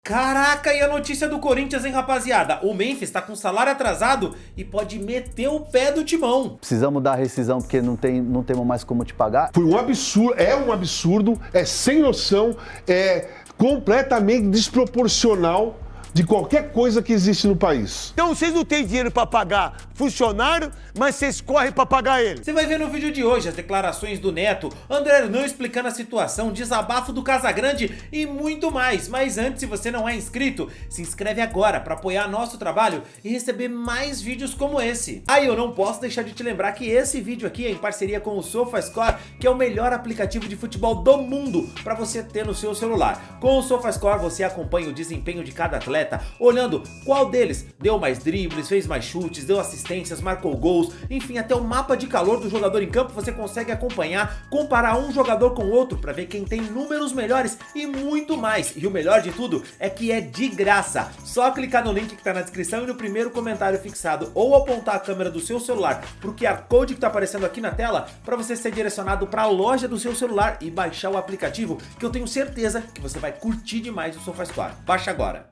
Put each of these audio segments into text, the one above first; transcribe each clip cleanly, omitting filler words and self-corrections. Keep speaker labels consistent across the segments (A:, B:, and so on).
A: Caraca, e a notícia do Corinthians, hein, rapaziada? O Memphis tá com salário atrasado e pode meter o pé do Timão.
B: Precisamos dar rescisão porque não temos mais como te pagar.
C: Foi um absurdo, é sem noção, é completamente desproporcional de qualquer coisa que existe no país.
D: Então vocês não têm dinheiro pra pagar funcionário, mas vocês correm pra pagar ele.
A: Você vai ver no vídeo de hoje as declarações do Neto, André Hernan explicando a situação, desabafo do Casagrande e muito mais. Mas antes, se você não é inscrito, se inscreve agora pra apoiar nosso trabalho e receber mais vídeos como esse. Aí eu não posso deixar de te lembrar que esse vídeo aqui é em parceria com o SofaScore, que é o melhor aplicativo de futebol do mundo pra você ter no seu celular. Com o SofaScore você acompanha o desempenho de cada atleta, olhando qual deles deu mais dribles, fez mais chutes, deu assistências, marcou gols, enfim, até o mapa de calor do jogador em campo você consegue acompanhar, comparar um jogador com o outro para ver quem tem números melhores e muito mais. E o melhor de tudo é que é de graça. Só clicar no link que tá na descrição e no primeiro comentário fixado, ou apontar a câmera do seu celular pro QR Code que tá aparecendo aqui na tela para você ser direcionado para a loja do seu celular e baixar o aplicativo, que eu tenho certeza que você vai curtir demais o SofaScore. Baixa agora.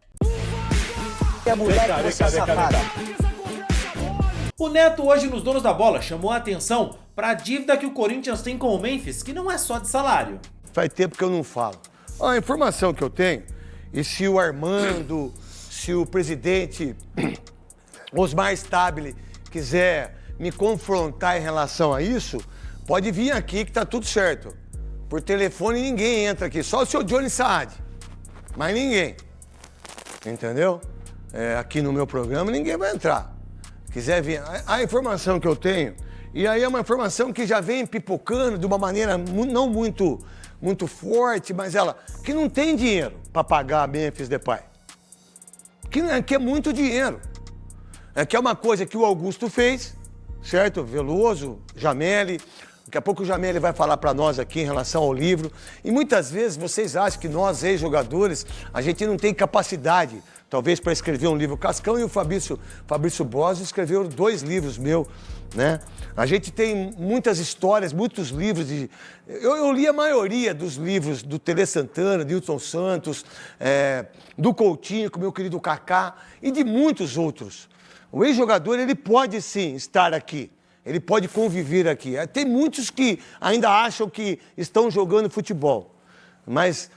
A: O Neto hoje nos Donos da Bola chamou a atenção para a dívida que o Corinthians tem com o Memphis, que não é só de salário.
D: Faz tempo que eu não falo. A informação que eu tenho, e se o Armando, se o presidente Osmar Stabile quiser me confrontar em relação a isso, pode vir aqui que tá tudo certo. Por telefone ninguém entra aqui, só o seu Johnny Saad, mas ninguém. Entendeu? Aqui no meu programa ninguém vai entrar. Quiser vir, a informação que eu tenho, e aí é uma informação que já vem pipocando de uma maneira não muito forte, mas que não tem dinheiro para pagar a Memphis Depay. Que é muito dinheiro. Que é uma coisa que o Augusto fez, certo? Veloso, Jameli. Daqui a pouco o Jameli vai falar para nós aqui em relação ao livro. E muitas vezes vocês acham que nós, ex-jogadores, a gente não tem capacidade, talvez, para escrever um livro. O Cascão e o Fabrício Bosio escreveram 2 livros meus, né? A gente tem muitas histórias, muitos livros. Eu li a maioria dos livros do Tele Santana, de Hilton Santos, do Coutinho, com o meu querido Kaká, e de muitos outros. O ex-jogador, ele pode sim estar aqui. Ele pode conviver aqui. Tem muitos que ainda acham que estão jogando futebol. Mas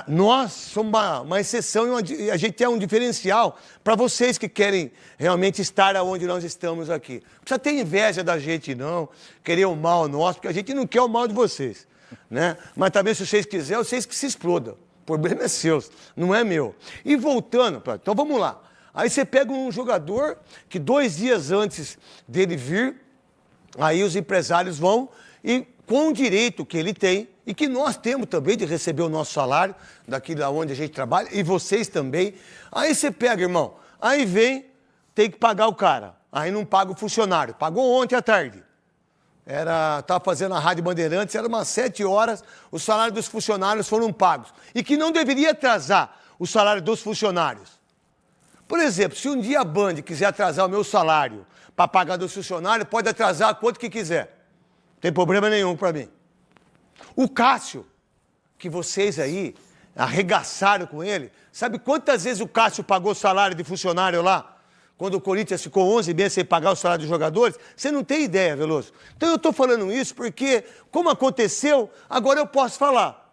D: nós somos uma exceção e a gente é um diferencial para vocês que querem realmente estar onde nós estamos aqui. Não precisa ter inveja da gente, não. Querer o mal nosso, porque a gente não quer o mal de vocês, né? Mas também, se vocês quiserem, vocês que se explodam. O problema é seu, não é meu. E voltando, então vamos lá. Aí você pega um jogador que 2 dias antes dele vir, aí os empresários vão e com o direito que ele tem e que nós temos também de receber o nosso salário daqui da onde a gente trabalha e vocês também. Aí você pega, irmão, aí vem, tem que pagar o cara. Aí não paga o funcionário. Pagou ontem à tarde. Estava fazendo a Rádio Bandeirantes, era umas 7 horas, o salário dos funcionários foram pagos. E que não deveria atrasar o salário dos funcionários. Por exemplo, se um dia a Band quiser atrasar o meu salário para pagar dos funcionários, pode atrasar quanto que quiser. Não tem problema nenhum para mim. O Cássio, que vocês aí arregaçaram com ele, sabe quantas vezes o Cássio pagou o salário de funcionário lá? Quando o Corinthians ficou 11 meses sem pagar o salário dos jogadores? Você não tem ideia, Veloso. Então eu estou falando isso porque, como aconteceu, agora eu posso falar.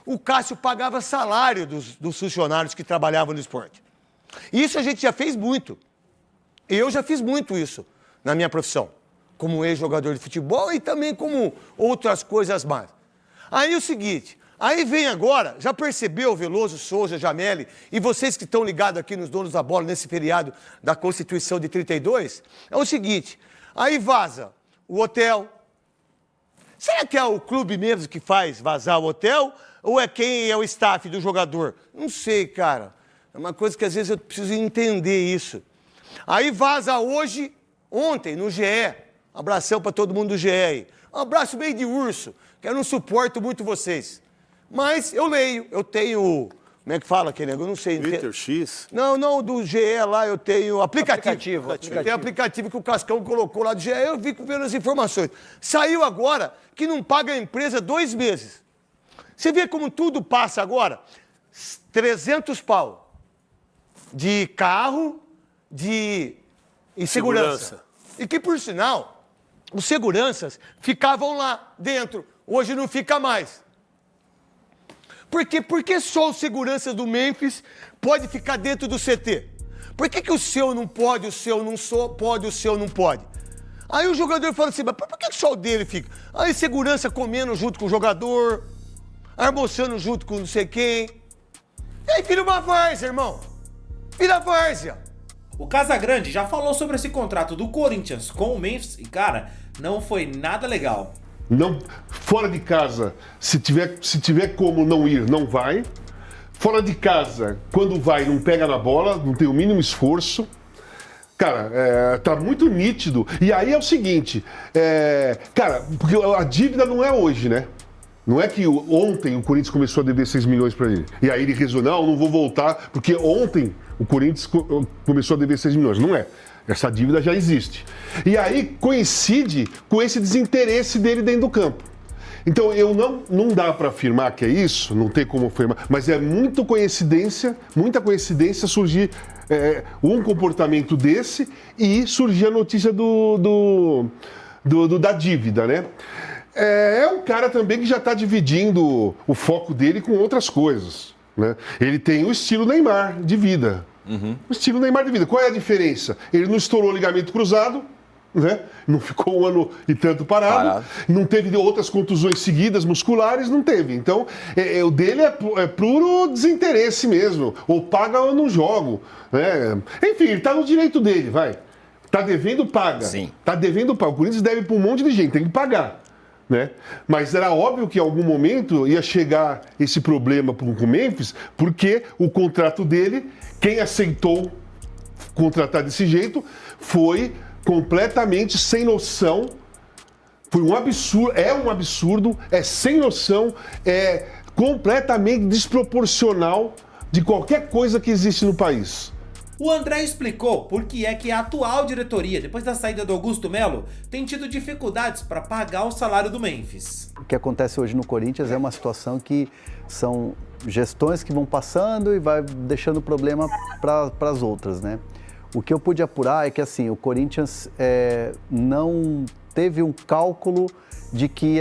D: O Cássio pagava salário dos funcionários que trabalhavam no esporte. Isso a gente já fez muito. Eu já fiz muito isso na minha profissão, como ex-jogador de futebol e também como outras coisas mais. Aí o seguinte, aí vem agora, já percebeu, Veloso, Souza, Jameli, e vocês que estão ligados aqui nos Donos da Bola nesse feriado da Constituição de 32, é o seguinte, aí vaza o hotel. Será que é o clube mesmo que faz vazar o hotel ou é quem é o staff do jogador? Não sei, cara. É uma coisa que às vezes eu preciso entender isso. Aí vaza hoje, ontem, no GE. Abração para todo mundo do GE aí. Um abraço meio de urso, que eu não suporto muito vocês. Mas eu leio, eu tenho... Como é que fala aquele negócio? Eu não sei.
C: Twitter X?
D: Não, do GE lá eu tenho aplicativo. Tem aplicativo que o Cascão colocou lá do GE, eu fico vendo as informações. Saiu agora que não paga a empresa 2 meses. Você vê como tudo passa agora? 300 pau. de carro, de segurança. E que, por sinal, os seguranças ficavam lá dentro. Hoje não fica mais. Por que só os seguranças do Memphis pode ficar dentro do CT? Por que o seu não pode, o seu não pode, o seu não pode? Aí o jogador fala assim, mas por que só o dele fica? Aí segurança comendo junto com o jogador, almoçando junto com não sei quem. E aí vira uma várzea, irmão. Vira várzea.
A: O Casagrande já falou sobre esse contrato do Corinthians com o Memphis e, cara, não foi nada legal.
C: Não, fora de casa, se tiver como não ir, não vai. Fora de casa, quando vai, não pega na bola, não tem o mínimo esforço. Cara, tá muito nítido. E aí é o seguinte, cara, porque a dívida não é hoje, né? Não é que ontem o Corinthians começou a dever 6 milhões para ele. E aí ele resolveu, não vou voltar, porque ontem o Corinthians começou a dever 6 milhões. Não é. Essa dívida já existe. E aí coincide com esse desinteresse dele dentro do campo. Então não dá para afirmar que é isso, não tem como afirmar, mas é muita coincidência surgir um comportamento desse e surgir a notícia da dívida, né? É um cara também que já está dividindo o foco dele com outras coisas, né? Ele tem o estilo Neymar de vida. O estilo Neymar de vida. Qual é a diferença? Ele não estourou o ligamento cruzado, né? Não ficou um ano e tanto parado. Não teve outras contusões seguidas musculares, não teve. Então, o dele é puro desinteresse mesmo. Ou paga ou não jogo, né? Enfim, ele está no direito dele, vai. Tá devendo, paga.
E: Sim.
C: Tá devendo, paga. O Corinthians deve para um monte de gente, tem que pagar. Né? Mas era óbvio que em algum momento ia chegar esse problema com o Memphis, porque o contrato dele, quem aceitou contratar desse jeito, foi completamente sem noção, foi um absurdo, é sem noção, é completamente desproporcional de qualquer coisa que existe no país.
A: O André explicou por que é que a atual diretoria, depois da saída do Augusto Melo, tem tido dificuldades para pagar o salário do Memphis.
B: O que acontece hoje no Corinthians é uma situação que são gestões que vão passando e vai deixando problema para as outras, né? O que eu pude apurar é que assim, o Corinthians não teve um cálculo de que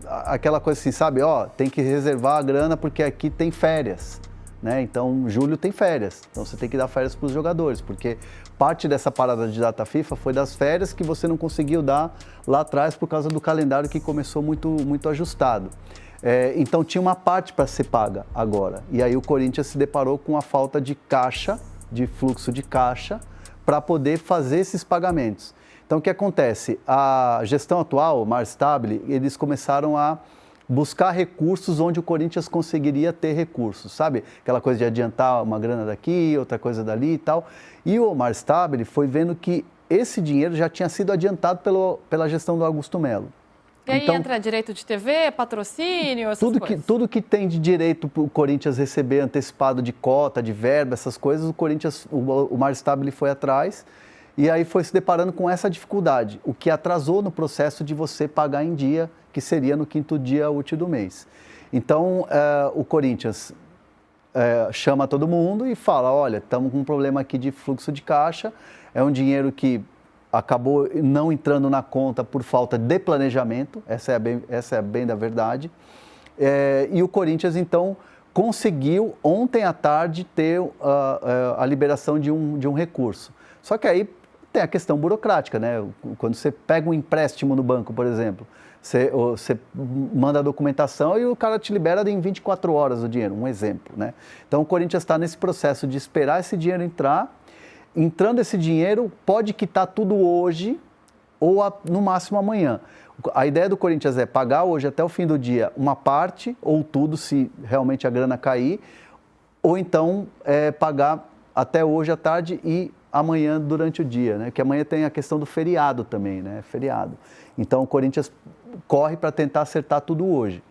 B: aquela coisa assim, sabe? Ó, tem que reservar a grana porque aqui tem férias. Né? Então, julho tem férias, então você tem que dar férias para os jogadores, porque parte dessa parada de data FIFA foi das férias que você não conseguiu dar lá atrás por causa do calendário que começou muito ajustado. Então, tinha uma parte para ser paga agora, e aí o Corinthians se deparou com a falta de caixa, de fluxo de caixa, para poder fazer esses pagamentos. Então, o que acontece? A gestão atual, o Mar Stabile, eles começaram a buscar recursos onde o Corinthians conseguiria ter recursos, sabe? Aquela coisa de adiantar uma grana daqui, outra coisa dali e tal. E o Mar Stabile foi vendo que esse dinheiro já tinha sido adiantado pela gestão do Augusto Melo.
F: E aí entra direito de TV, patrocínio, essas coisas?
B: Tudo que tem de direito para o Corinthians receber antecipado de cota, de verba, essas coisas, o Mar Stabile foi atrás e aí foi se deparando com essa dificuldade, o que atrasou no processo de você pagar em dia, que seria no 5º dia útil do mês. Então, o Corinthians chama todo mundo e fala, olha, estamos com um problema aqui de fluxo de caixa, é um dinheiro que acabou não entrando na conta por falta de planejamento, essa é bem da verdade, e o Corinthians, então, conseguiu ontem à tarde ter a liberação de um recurso. Só que aí tem a questão burocrática, né? Quando você pega um empréstimo no banco, por exemplo, você manda a documentação e o cara te libera em 24 horas o dinheiro, um exemplo, né? Então o Corinthians está nesse processo de esperar esse dinheiro entrar. Entrando esse dinheiro, pode quitar tudo hoje ou no máximo amanhã. A ideia do Corinthians é pagar hoje até o fim do dia uma parte ou tudo, se realmente a grana cair, ou então pagar até hoje à tarde e amanhã durante o dia, né? Que amanhã tem a questão do feriado também, né? Feriado. Então o Corinthians corre para tentar acertar tudo hoje.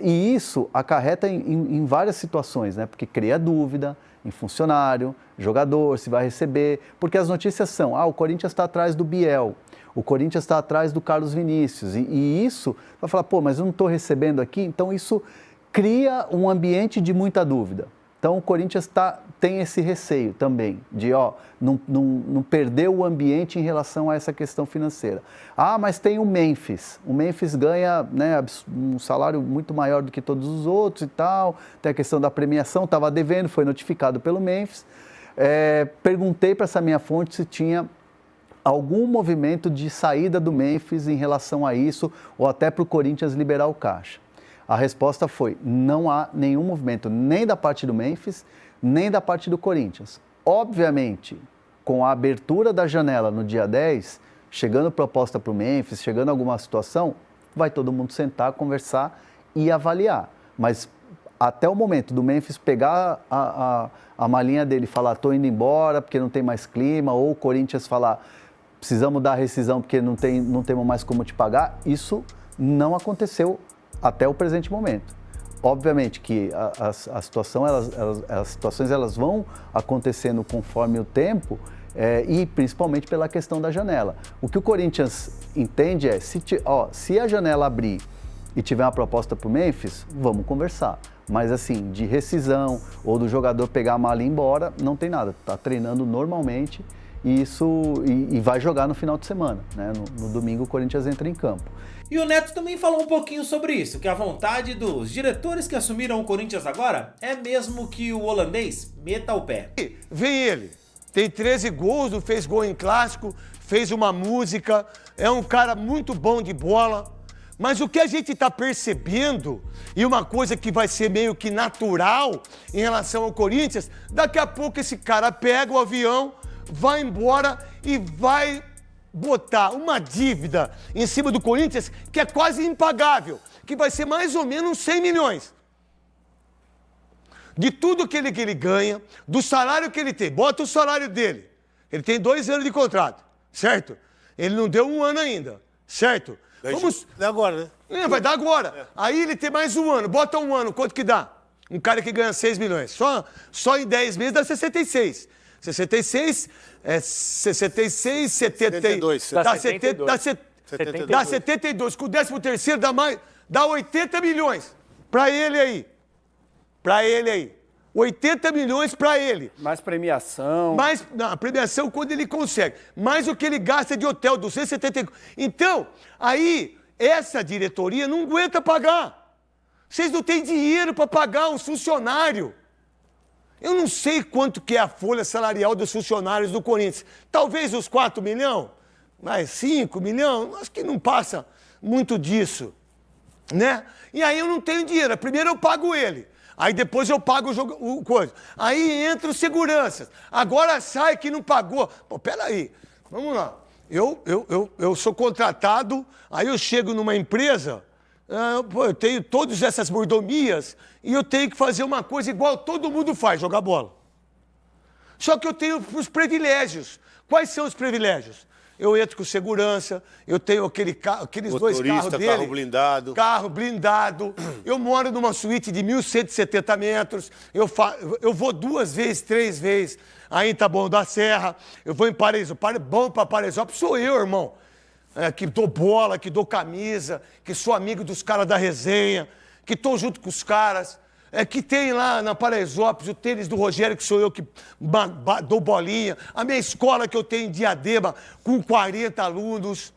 B: E isso acarreta em várias situações, né? Porque cria dúvida em funcionário, jogador, se vai receber, porque as notícias são, o Corinthians está atrás do Biel, o Corinthians está atrás do Carlos Vinícius, e isso, vai falar, mas eu não estou recebendo aqui, então isso cria um ambiente de muita dúvida. Então o Corinthians tem esse receio também, de não perder o ambiente em relação a essa questão financeira. Ah, mas tem o Memphis. O Memphis ganha, né, um salário muito maior do que todos os outros e tal. Tem a questão da premiação, estava devendo, foi notificado pelo Memphis. Perguntei para essa minha fonte se tinha algum movimento de saída do Memphis em relação a isso, ou até para o Corinthians liberar o caixa. A resposta foi: não há nenhum movimento, nem da parte do Memphis, nem da parte do Corinthians. Obviamente, com a abertura da janela no dia 10, chegando proposta para o Memphis, chegando alguma situação, vai todo mundo sentar, conversar e avaliar. Mas até o momento do Memphis pegar a malinha dele e falar: estou indo embora porque não tem mais clima, ou o Corinthians falar: precisamos dar rescisão porque não temos mais como te pagar, isso não aconteceu até o presente momento. Obviamente que as situações elas vão acontecendo conforme o tempo e principalmente pela questão da janela. O que o Corinthians entende é, se a janela abrir e tiver uma proposta para o Memphis, vamos conversar. Mas assim, de rescisão ou do jogador pegar a mala e ir embora, não tem nada. Está treinando normalmente e vai jogar no final de semana, né? No domingo o Corinthians entra em campo.
A: E o Neto também falou um pouquinho sobre isso, que a vontade dos diretores que assumiram o Corinthians agora é mesmo que o holandês meta o pé.
D: Vem ele, tem 13 gols, não fez gol em clássico, fez uma música, é um cara muito bom de bola. Mas o que a gente está percebendo, e uma coisa que vai ser meio que natural em relação ao Corinthians, daqui a pouco esse cara pega o avião, vai embora e vai botar uma dívida em cima do Corinthians que é quase impagável, que vai ser mais ou menos 100 milhões. De tudo que ele ganha, do salário que ele tem, bota o salário dele. Ele tem 2 anos de contrato, certo? Ele não deu 1 ano ainda, certo?
E: Vamos... Dá agora, né?
D: Vai dar agora. Aí ele tem mais 1 ano, bota 1 ano, quanto que dá? Um cara que ganha 6 milhões. Só em 10 meses dá 66. 66, 66, 72. Dá 72. Dá 72. Com o 13º dá 80 milhões. Pra ele aí. 80 milhões pra ele.
E: Mais premiação.
D: A premiação quando ele consegue. Mais o que ele gasta de hotel, 270. Então, aí, essa diretoria não aguenta pagar. Vocês não têm dinheiro para pagar um funcionário. Eu não sei quanto que é a folha salarial dos funcionários do Corinthians. Talvez os 4 milhões, mas 5 milhões, acho que não passa muito disso, né? E aí eu não tenho dinheiro. Primeiro eu pago ele. Aí depois eu pago o coisa. Aí entra os seguranças. Agora sai que não pagou. Pô, peraí. Vamos lá. Eu sou contratado, aí eu chego numa empresa, eu tenho todas essas mordomias e eu tenho que fazer uma coisa igual todo mundo faz, jogar bola. Só que eu tenho os privilégios. Quais são os privilégios? Eu entro com segurança, eu tenho aqueles 2 carros dele. Carro blindado. Eu moro numa suíte de 1.170 metros. Eu vou 2 vezes, 3 vezes aí em Taboão da Serra. Eu vou em Paraisópolis. Bom para Paraisópolis sou eu, irmão. Que dou bola, que dou camisa, que sou amigo dos caras da resenha, que tô junto com os caras. Que tem lá na Paraisópolis o tênis do Rogério, que sou eu que dou bolinha. A minha escola que eu tenho em Diadema, com 40 alunos,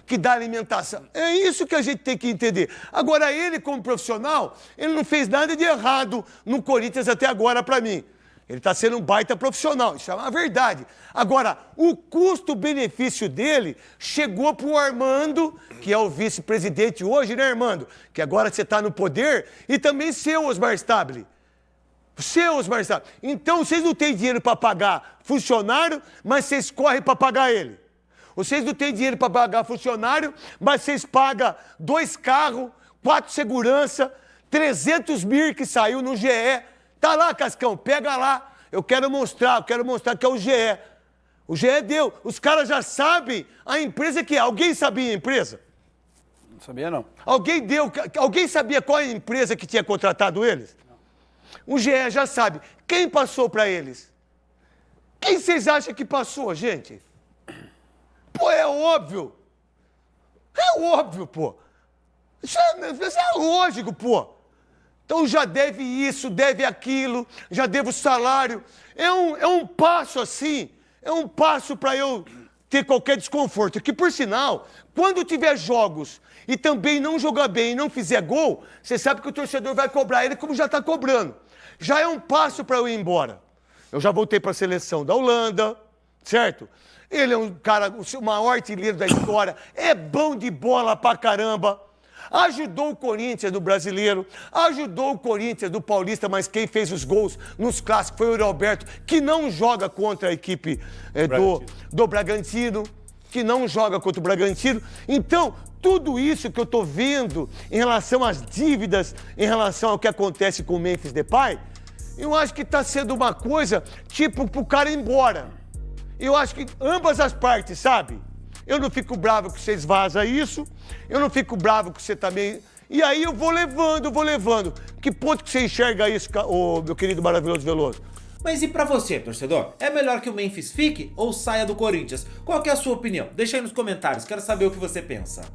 D: que dá alimentação. É isso que a gente tem que entender. Agora, ele como profissional, ele não fez nada de errado no Corinthians até agora para mim. Ele está sendo um baita profissional, isso é uma verdade. Agora, o custo-benefício dele chegou para o Armando, que é o vice-presidente hoje, né, Armando? Que agora você está no poder, e também seu Osmar Stabile. Então, vocês não têm dinheiro para pagar funcionário, mas vocês correm para pagar ele. Vocês não têm dinheiro para pagar funcionário, mas vocês pagam 2 carros, 4 segurança, 300 mil que saiu no GE. Tá lá, Cascão, pega lá. Eu quero mostrar que é o GE. O GE deu. Os caras já sabem a empresa que é. Alguém sabia a empresa?
E: Não sabia, não.
D: Alguém sabia qual é a empresa que tinha contratado eles? Não. O GE já sabe. Quem passou para eles? Quem vocês acham que passou, gente? Pô, é óbvio. Pô. Isso é lógico, pô. Então já deve isso, deve aquilo, já devo salário. É um passo assim, é um passo para eu ter qualquer desconforto. Que, por sinal, quando tiver jogos e também não jogar bem e não fizer gol, você sabe que o torcedor vai cobrar ele como já está cobrando. Já é um passo para eu ir embora. Eu já voltei para a seleção da Holanda, certo? Ele é um cara, o maior artilheiro da história, é bom de bola pra caramba. Ajudou o Corinthians do Brasileiro, ajudou o Corinthians do Paulista, mas quem fez os gols nos clássicos foi o Roberto, que não joga contra a equipe do Bragantino, que não joga contra o Bragantino. Então, tudo isso que eu tô vendo em relação às dívidas, em relação ao que acontece com o Memphis Depay, eu acho que tá sendo uma coisa, tipo, pro cara ir embora. Eu acho que ambas as partes, sabe? Eu não fico bravo que vocês vazam isso, eu não fico bravo que você também... E aí eu vou levando. Que ponto que você enxerga isso, meu querido maravilhoso Veloso?
A: Mas e pra você, torcedor? É melhor que o Memphis fique ou saia do Corinthians? Qual que é a sua opinião? Deixa aí nos comentários, quero saber o que você pensa.